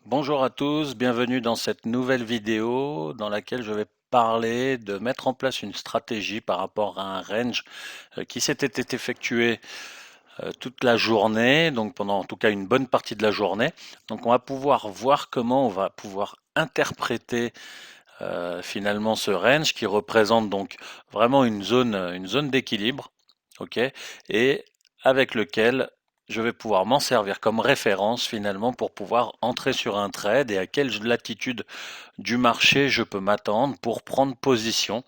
Bonjour à tous, bienvenue dans cette nouvelle vidéo dans laquelle je vais parler de mettre en place une stratégie par rapport à un range qui s'était effectué toute la journée, donc pendant en tout cas une bonne partie de la journée. Donc on va pouvoir voir comment on va pouvoir interpréter finalement ce range qui représente donc vraiment une zone d'équilibre, ok, et avec lequel je vais pouvoir m'en servir comme référence finalement pour pouvoir entrer sur un trade et à quelle latitude du marché je peux m'attendre pour prendre position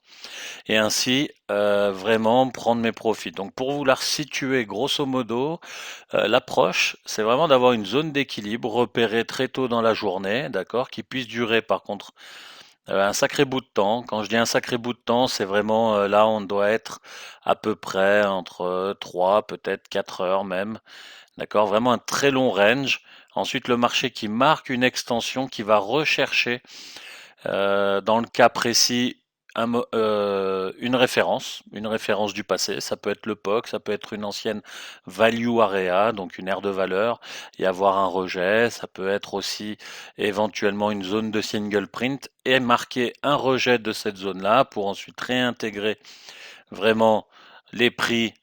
et ainsi vraiment prendre mes profits. Donc pour vous la situer grosso modo, l'approche c'est vraiment d'avoir une zone d'équilibre repérée très tôt dans la journée, d'accord, qui puisse durer par contre un sacré bout de temps. Quand je dis un sacré bout de temps, c'est vraiment là on doit être à peu près entre 3, peut-être 4 heures même. D'accord? Vraiment un très long range. Ensuite, le marché qui marque une extension qui va rechercher, dans le cas précis, une référence du passé. Ça peut être le POC, ça peut être une ancienne value area, donc une aire de valeur, et avoir un rejet. Ça peut être aussi éventuellement une zone de single print et marquer un rejet de cette zone-là pour ensuite réintégrer vraiment les prix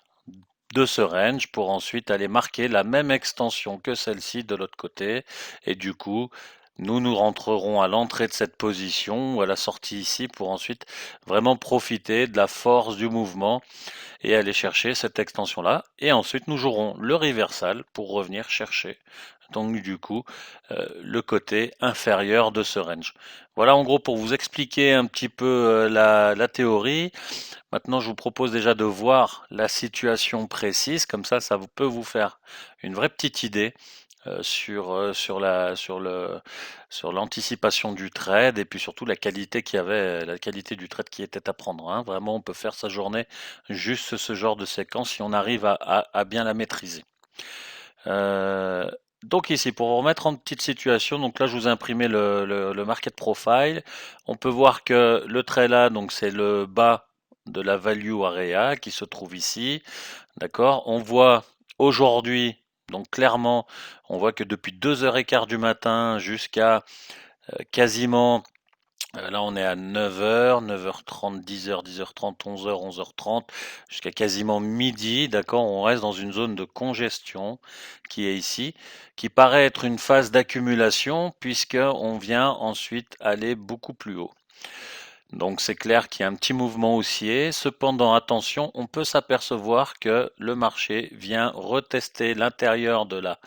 de ce range pour ensuite aller marquer la même extension que celle-ci de l'autre côté. Et du coup, nous rentrerons à l'entrée de cette position ou à la sortie ici pour ensuite vraiment profiter de la force du mouvement et aller chercher cette extension-là. Et ensuite, nous jouerons le reversal pour revenir chercher donc du coup le côté inférieur de ce range. Voilà en gros pour vous expliquer un petit peu la théorie. Maintenant, je vous propose déjà de voir la situation précise, comme ça peut vous faire une vraie petite idée sur l'anticipation du trade et puis surtout la qualité qu'il y avait, la qualité du trade qui était à prendre, hein. Vraiment, on peut faire sa journée juste ce genre de séquence si on arrive à bien la maîtriser. Euh, donc ici, pour vous remettre en petite situation, donc là je vous ai imprimé le market profile. On peut voir que le trait là, donc c'est le bas de la value area qui se trouve ici. D'accord? On voit aujourd'hui, donc clairement, on voit que depuis 2h15 du matin jusqu'à quasiment là, on est à 9h, 9h30, 10h, 10h30, 11h, 11h30, jusqu'à quasiment midi, d'accord? On reste dans une zone de congestion qui est ici, qui paraît être une phase d'accumulation puisqu'on vient ensuite aller beaucoup plus haut. Donc c'est clair qu'il y a un petit mouvement haussier. Cependant, attention, on peut s'apercevoir que le marché vient retester l'intérieur de la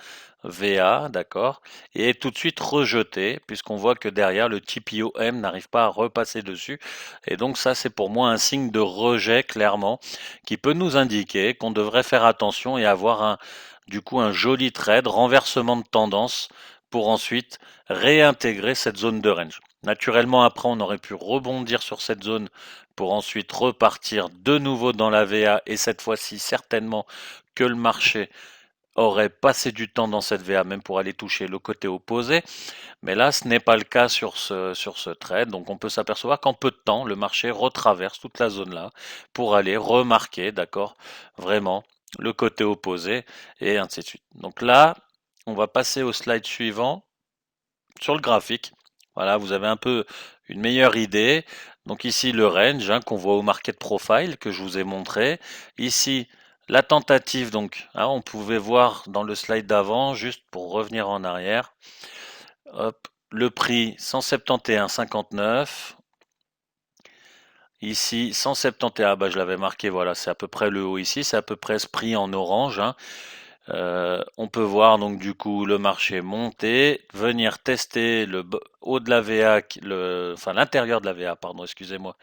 VA, d'accord, et est tout de suite rejeté, puisqu'on voit que derrière le TPOM n'arrive pas à repasser dessus. Et donc ça, c'est pour moi un signe de rejet, clairement, qui peut nous indiquer qu'on devrait faire attention et avoir du coup, un joli trade, renversement de tendance, pour ensuite réintégrer cette zone de range. Naturellement, après, on aurait pu rebondir sur cette zone pour ensuite repartir de nouveau dans la VA et cette fois-ci certainement que le marché aurait passé du temps dans cette VA même pour aller toucher le côté opposé. Mais là, ce n'est pas le cas sur ce trade. Donc on peut s'apercevoir qu'en peu de temps, le marché retraverse toute la zone là pour aller remarquer, d'accord, vraiment le côté opposé et ainsi de suite. Donc là, on va passer au slide suivant sur le graphique. Voilà, vous avez un peu une meilleure idée. Donc ici le range hein, qu'on voit au market profile que je vous ai montré. Ici la tentative, donc hein, on pouvait voir dans le slide d'avant, juste pour revenir en arrière. Hop, le prix 171,59. Ici 171, bah je l'avais marqué, voilà, c'est à peu près le haut ici, c'est à peu près ce prix en orange, hein. On peut voir donc du coup le marché monter, venir tester le haut de la VA, enfin l'intérieur de la VA, pardon, excusez-moi,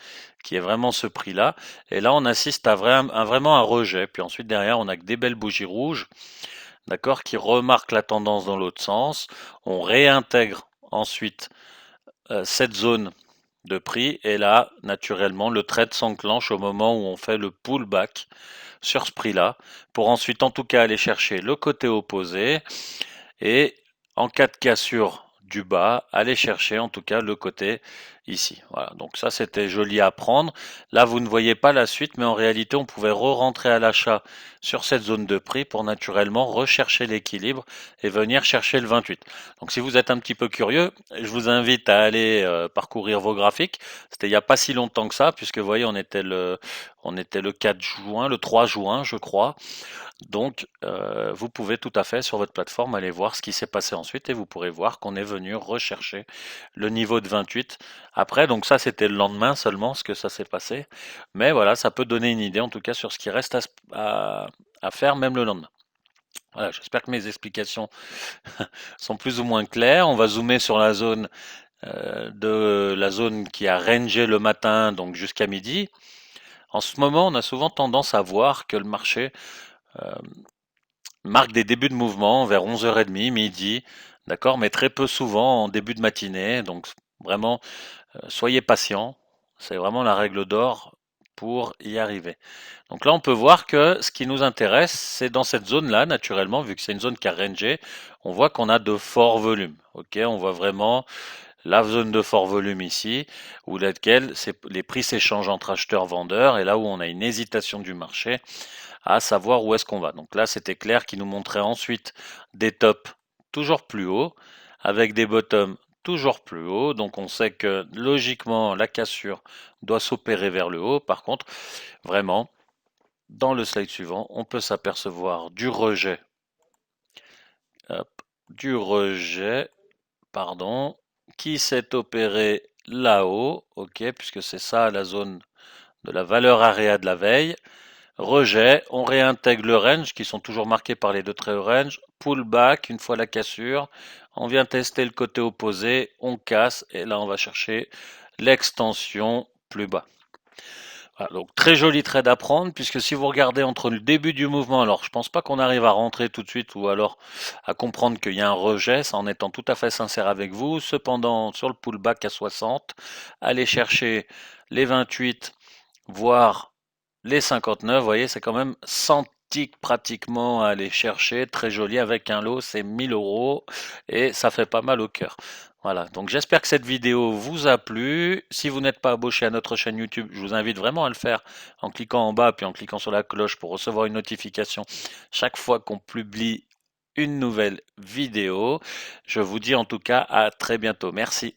qui est vraiment ce prix-là. Et là, on assiste à vraiment un rejet. Puis ensuite derrière, on a que des belles bougies rouges, d'accord, qui remarquent la tendance dans l'autre sens. On réintègre ensuite cette zone de prix et là, naturellement, le trade s'enclenche au moment où on fait le pullback sur ce prix-là, pour ensuite en tout cas aller chercher le côté opposé et en cas de cassure du bas, aller chercher en tout cas le côté ici. Voilà, donc ça c'était joli à prendre. Là, vous ne voyez pas la suite, mais en réalité, on pouvait re-rentrer à l'achat sur cette zone de prix pour naturellement rechercher l'équilibre et venir chercher le 28. Donc si vous êtes un petit peu curieux, je vous invite à aller parcourir vos graphiques. C'était il n'y a pas si longtemps que ça, puisque vous voyez, on était le 4 juin, le 3 juin, je crois. Donc, vous pouvez tout à fait sur votre plateforme aller voir ce qui s'est passé ensuite et vous pourrez voir qu'on est venu rechercher le niveau de 28. Après, donc ça c'était le lendemain seulement ce que ça s'est passé. Mais voilà, ça peut donner une idée en tout cas sur ce qui reste à faire même le lendemain. Voilà, j'espère que mes explications sont plus ou moins claires. On va zoomer sur la zone de la zone qui a rangé le matin, donc jusqu'à midi. En ce moment, on a souvent tendance à voir que le marché euh, marque des débuts de mouvement vers 11h30, midi, d'accord, mais très peu souvent en début de matinée. Donc vraiment, soyez patient. C'est vraiment la règle d'or pour y arriver. Donc là, on peut voir que ce qui nous intéresse, c'est dans cette zone-là, naturellement, vu que c'est une zone qui a rangé, on voit qu'on a de forts volumes. Ok, on voit vraiment la zone de fort volume ici, où laquelle les prix s'échangent entre acheteurs-vendeurs, et là où on a une hésitation du marché à savoir où est-ce qu'on va. Donc là, c'était clair qu'il nous montrait ensuite des tops toujours plus hauts, avec des bottoms toujours plus hauts. Donc on sait que logiquement, la cassure doit s'opérer vers le haut. Par contre, vraiment, dans le slide suivant, on peut s'apercevoir du rejet, hop, du rejet, pardon, qui s'est opéré là-haut, ok, puisque c'est ça la zone de la valeur area de la veille. Rejet, on réintègre le range qui sont toujours marqués par les deux traits orange. Pullback, une fois la cassure. On vient tester le côté opposé, on casse et là on va chercher l'extension plus bas. Voilà, donc très joli trade à prendre puisque si vous regardez entre le début du mouvement, alors je pense pas qu'on arrive à rentrer tout de suite ou alors à comprendre qu'il y a un rejet, ça en étant tout à fait sincère avec vous. Cependant, sur le pullback à 60, allez chercher les 28, voire les 59, vous voyez, c'est quand même 100 ticks pratiquement à aller chercher. Très joli avec un lot, c'est 1000 euros et ça fait pas mal au cœur. Voilà, donc j'espère que cette vidéo vous a plu. Si vous n'êtes pas abonné à notre chaîne YouTube, je vous invite vraiment à le faire en cliquant en bas puis en cliquant sur la cloche pour recevoir une notification chaque fois qu'on publie une nouvelle vidéo. Je vous dis en tout cas à très bientôt. Merci.